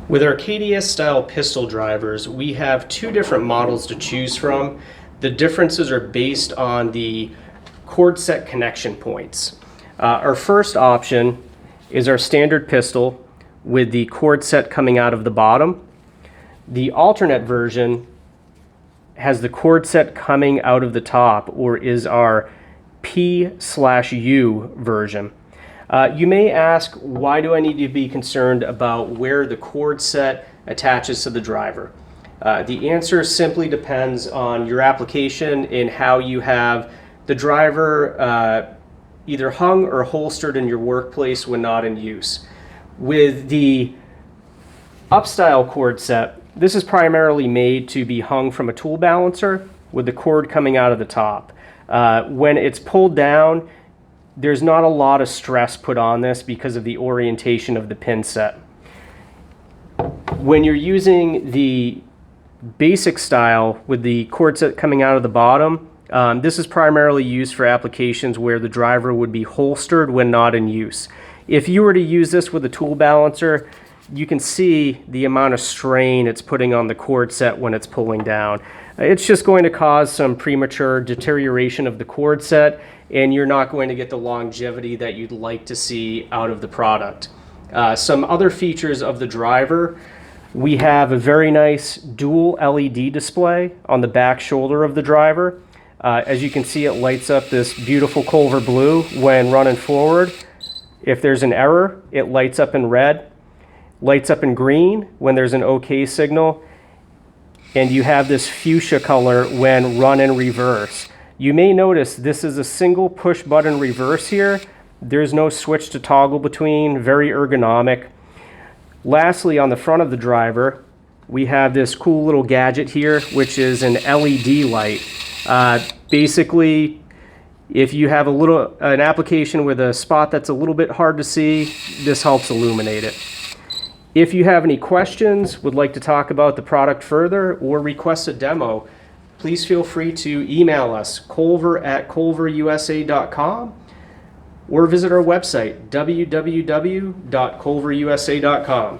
With our KDS style pistol drivers, we have two different models to choose from. The differences are based on the cord set connection points. Our first option is our standard pistol with the cord set coming out of the bottom. The alternate version has the cord set coming out of the top, or is our P/U version. You may ask, why do I need to be concerned about where the cord set attaches to the driver? The answer simply depends on your application and how you have the driver either hung or holstered in your workplace when not in use. With the up-style cord set, this is primarily made to be hung from a tool balancer with the cord coming out of the top. When it's pulled down, there's not a lot of stress put on this because of the orientation of the pin set. When you're using the basic style with the cord set coming out of the bottom, this is primarily used for applications where the driver would be holstered when not in use. If you were to use this with a tool balancer, you can see the amount of strain it's putting on the cord set when it's pulling down. It's just going to cause some premature deterioration of the cord set, and you're not going to get the longevity that you'd like to see out of the product. Some other features of the driver: we have a very nice dual LED display on the back shoulder of the driver. As you can see, it lights up this beautiful Kolver blue when running forward. If there's an error, it lights up in red, lights up in green when there's an OK signal, and you have this fuchsia color when run in reverse. You may notice this is a single push button reverse here. There's no switch to toggle between, very ergonomic. Lastly, on the front of the driver, we have this cool little gadget here, which is an LED light. Basically, if you have an application with a spot that's a little bit hard to see, this helps illuminate it. If you have any questions, would like to talk about the product further, or request a demo, please feel free to email us, kolver@kolverusa.com, or visit our website, www.kolverusa.com.